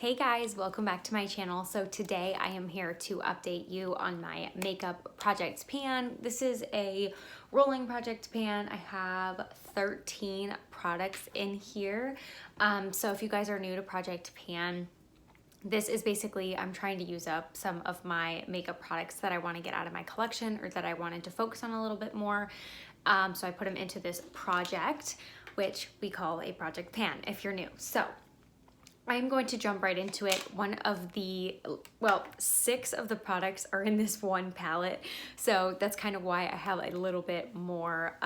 Hey guys, welcome back to my channel. So today I am here to update you on my makeup project pan. This is a rolling project pan. I have 13 products in here. So if you guys are new to project pan, this is basically, I'm trying to use up some of my makeup products that I want to get out of my collection or that I wanted to focus on a little bit more. So I put them into this project, which we call a project pan if you're new. So I'm going to jump right into it. Six of the products are in this one palette. So that's kind of why I have a little bit more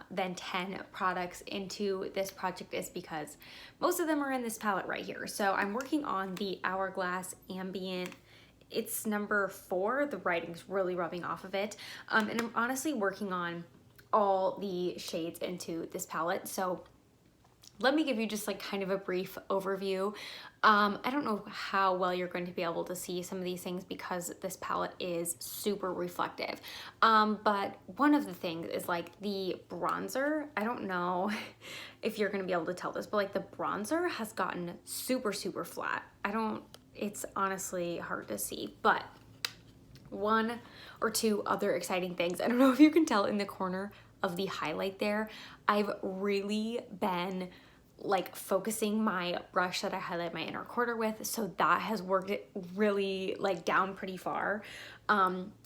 than 10 products into this project, is because most of them are in this palette right here. So I'm working on the Hourglass Ambient. It's number 4. The writing's really rubbing off of it. And I'm honestly working on all the shades into this palette. So let me give you just like kind of a brief overview. I don't know how well you're going to be able to see some of these things because this palette is super reflective. But one of the things is like the bronzer. I don't know if you're going to be able to tell this, but like the bronzer has gotten super, super flat. It's honestly hard to see, but one or two other exciting things. I don't know if you can tell in the corner of the highlight there, I've really been like focusing my brush that I highlight my inner quarter with, so that has worked it really like down pretty far.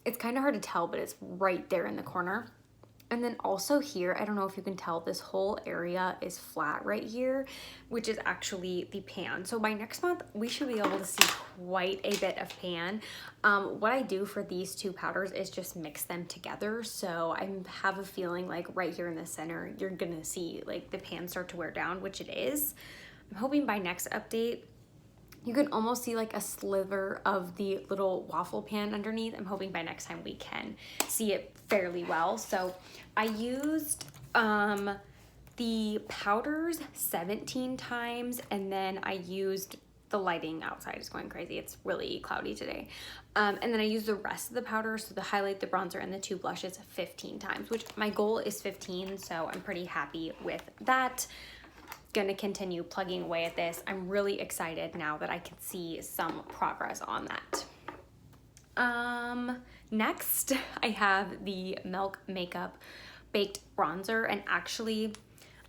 It's kind of hard to tell, but it's right there in the corner. And then also here, I don't know if you can tell, this whole area is flat right here, which is actually the pan. So by next month, we should be able to see quite a bit of pan. What I do for these two powders is just mix them together. So I have a feeling like right here in the center, you're gonna see like the pan start to wear down, which it is. I'm hoping by next update, you can almost see like a sliver of the little waffle pan underneath. I'm hoping by next time we can see it fairly well. So I used the powders 17 times, and then I used, the lighting outside is going crazy. It's really cloudy today. And then I used the rest of the powder, so the highlight, the bronzer, and the two blushes 15 times, which my goal is 15, so I'm pretty happy with that. Gonna continue plugging away at this. I'm really excited now that I can see some progress on that. Next I have the Milk Makeup Baked Bronzer, and actually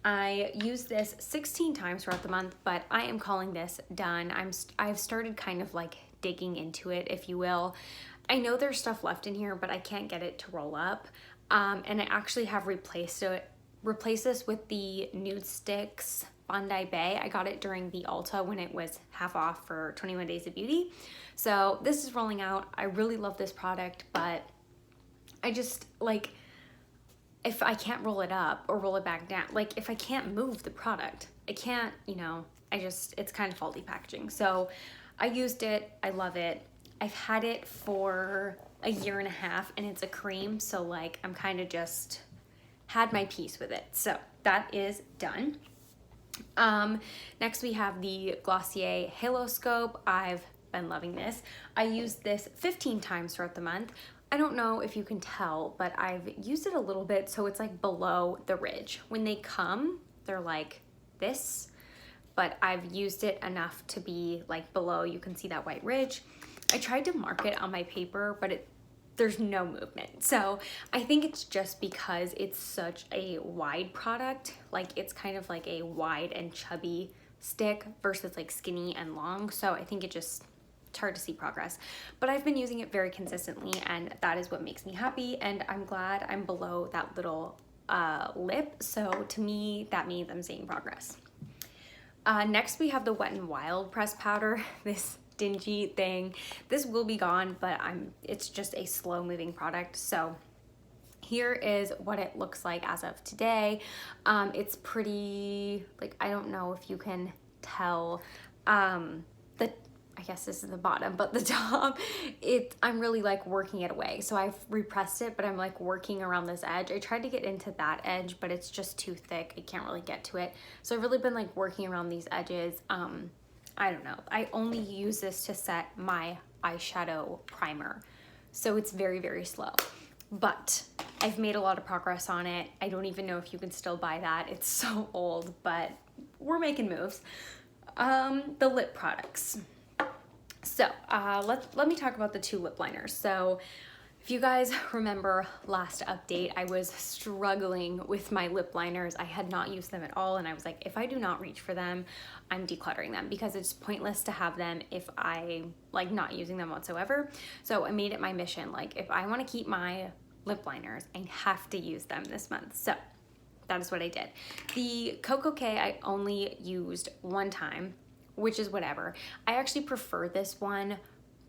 I used this 16 times throughout the month, but I am calling this done. I've started kind of like digging into it, if you will. I know there's stuff left in here, but I can't get it to roll up. And I actually have replaced this with the Nude Sticks Bondi Bay. I got it during the Ulta when it was half off for 21 Days of Beauty. So this is rolling out. I really love this product, but I just like, if I can't roll it up or roll it back down, like if I can't move the product, I can't, it's kind of faulty packaging. So I used it. I love it. I've had it for a year and a half, and it's a cream. So like I'm kind of just had my piece with it. So that is done. Next we have the Glossier Halo Scope. I've been loving this. I used this 15 times throughout the month. I don't know if you can tell, but I've used it a little bit, so it's like below the ridge. When they come, they're like this, but I've used it enough to be like below. You can see that white ridge. I tried to mark it on my paper, but there's no movement. So I think it's just because it's such a wide product. Like it's kind of like a wide and chubby stick versus like skinny and long. So I think it's hard to see progress, but I've been using it very consistently, and that is what makes me happy. And I'm glad I'm below that little lip. So to me, that means I'm seeing progress. Next we have the Wet n Wild pressed powder. This dingy thing, this will be gone, but it's just a slow moving product. So here is what it looks like as of today. It's pretty, like, I don't know if you can tell, I guess this is the bottom, but the top, I'm really like working it away. So I've repressed it, but I'm like working around this edge. I tried to get into that edge, but it's just too thick. I can't really get to it. So I've really been like working around these edges. I don't know. I only use this to set my eyeshadow primer. So it's very, very slow, but I've made a lot of progress on it. I don't even know if you can still buy that. It's so old, but we're making moves. The lip products. So let me talk about the two lip liners. So if you guys remember last update, I was struggling with my lip liners. I had not used them at all, and I was like, if I do not reach for them, I'm decluttering them because it's pointless to have them if I like not using them whatsoever. So I made it my mission, like if I want to keep my lip liners, I have to use them this month. So that is what I did. The Coco K I only used one time, which is whatever. I actually prefer this one.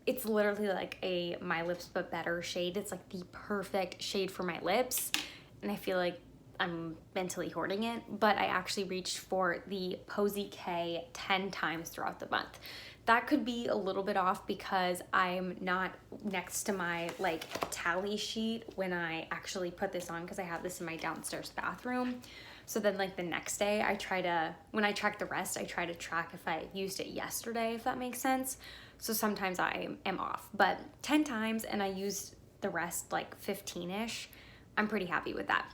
It's literally like a My Lips But Better shade. It's like the perfect shade for my lips, and I feel like I'm mentally hoarding it, but I actually reached for the Posy K 10 times throughout the month. That could be a little bit off because I'm not next to my like tally sheet when I actually put this on, because I have this in my downstairs bathroom. So then like the next day when I track the rest, I try to track if I used it yesterday, if that makes sense. So sometimes I am off, but 10 times and I used the rest like 15-ish. I'm pretty happy with that.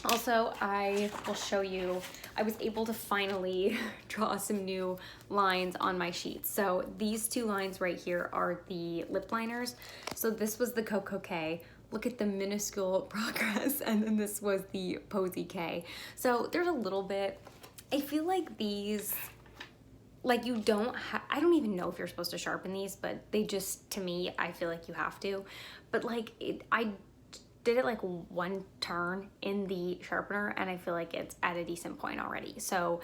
Also, I will show you, I was able to finally draw some new lines on my sheet. So these two lines right here are the lip liners. So this was the Coco K. Look at the minuscule progress, and then this was the Posy K. So there's a little bit, I feel like these, like I don't even know if you're supposed to sharpen these, but they just, to me, I feel like you have to. But like I did it like one turn in the sharpener, and I feel like it's at a decent point already. So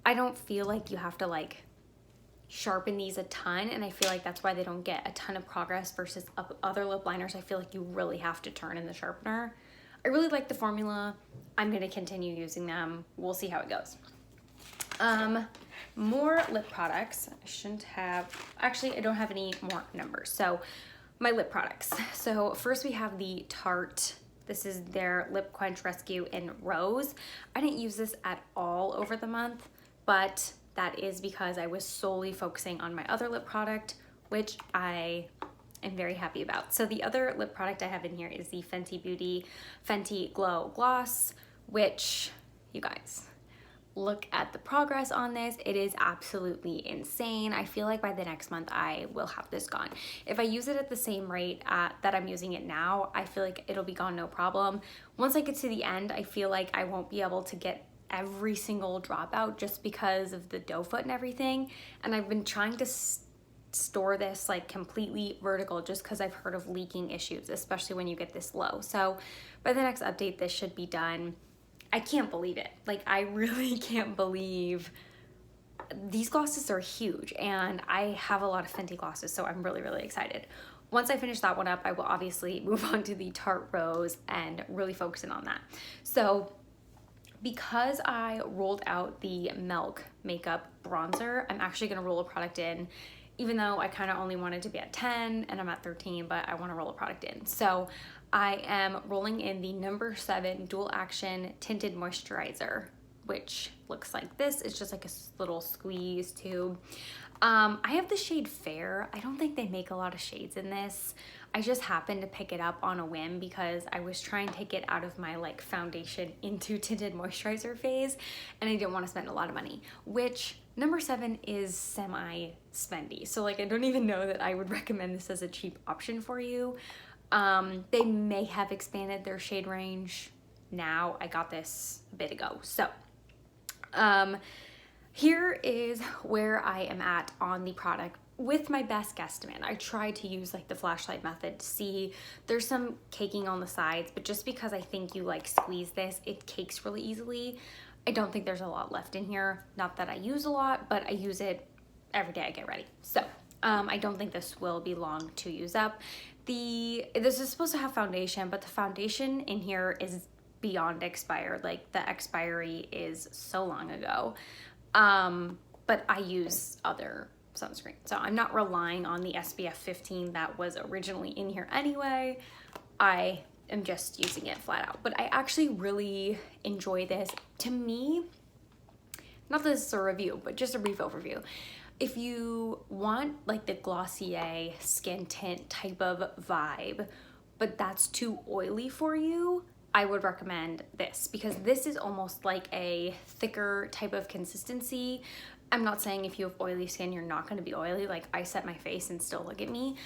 I don't feel like you have to like sharpen these a ton, and I feel like that's why they don't get a ton of progress versus other lip liners. I feel like you really have to turn in the sharpener. I really like the formula. I'm gonna continue using them. We'll see how it goes. More lip products. I don't have any more numbers. So my lip products. So first we have the Tarte. This is their Lip Quench Rescue in Rose. I didn't use this at all over the month, but that is because I was solely focusing on my other lip product, which I am very happy about. So the other lip product I have in here is the Fenty Beauty Fenty Glow Gloss, which, you guys, look at the progress on this. It is absolutely insane. I feel like by the next month I will have this gone. If I use it at the same rate that I'm using it now, I feel like it'll be gone no problem. Once I get to the end, I feel like I won't be able to get every single drop out just because of the doe foot and everything. And I've been trying to store this like completely vertical just because I've heard of leaking issues, especially when you get this low. So by the next update, this should be done. I can't believe it. Like, I really can't believe these glosses are huge, and I have a lot of Fenty glosses, so I'm really, really excited. Once I finish that one up, I will obviously move on to the Tarte Rose and really focus in on that. So because I rolled out the Milk Makeup Bronzer, I'm actually gonna roll a product in, even though I kind of only wanted to be at 10 and I'm at 13, but I want to roll a product in. So I am rolling in the number 7 Dual Action Tinted Moisturizer, which looks like this. It's just like a little squeeze tube. I have the shade Fair. I don't think they make a lot of shades in this. I just happened to pick it up on a whim because I was trying to get out of my like foundation into tinted moisturizer phase, and I didn't want to spend a lot of money, which number 7 is semi-spendy. So like, I don't even know that I would recommend this as a cheap option for you. They may have expanded their shade range now. I got this a bit ago. So here is where I am at on the product with my best guesstimate. I tried to use like the flashlight method to see. There's some caking on the sides, but just because I think you like squeeze this, it cakes really easily. I don't think there's a lot left in here. Not that I use a lot, but I use it every day I get ready. So I don't think this will be long to use up. This is supposed to have foundation, but the foundation in here is beyond expired. Like, the expiry is so long ago. But I use other sunscreen, so I'm not relying on the SPF 15 that was originally in here anyway. I am just using it flat out, but I actually really enjoy this. To me, not that this is a review, but just a brief overview. If you want like the Glossier skin tint type of vibe, but that's too oily for you, I would recommend this, because this is almost like a thicker type of consistency. I'm not saying if you have oily skin, you're not gonna be oily. Like, I set my face and still look at me,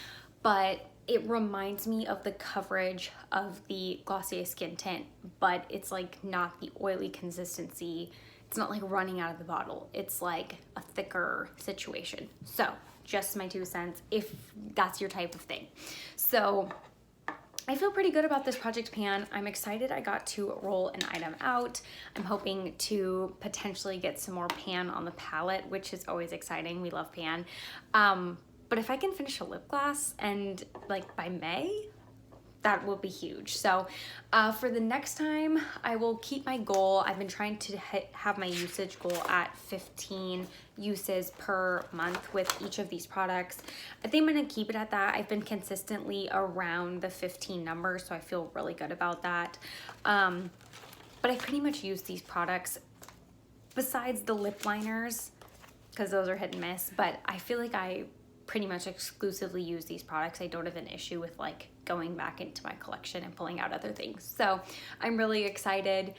but it reminds me of the coverage of the Glossier Skin Tint, but it's like not the oily consistency. It's not like running out of the bottle. It's like a thicker situation. So just my 2 cents if that's your type of thing. So I feel pretty good about this project pan. I'm excited I got to roll an item out. I'm hoping to potentially get some more pan on the palette, which is always exciting. We love pan. But if I can finish a lip gloss and like by May, that will be huge. So for the next time, I will keep my goal. I've been trying to have my usage goal at 15 uses per month with each of these products. I think I'm gonna keep it at that. I've been consistently around the 15 number, so I feel really good about that. But I pretty much use these products besides the lip liners, because those are hit and miss, but I feel like I pretty much exclusively use these products. I don't have an issue with like going back into my collection and pulling out other things. So I'm really excited.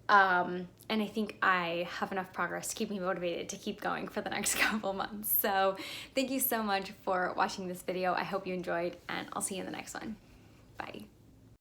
And I think I have enough progress to keep me motivated to keep going for the next couple months. So thank you so much for watching this video. I hope you enjoyed, and I'll see you in the next one. Bye.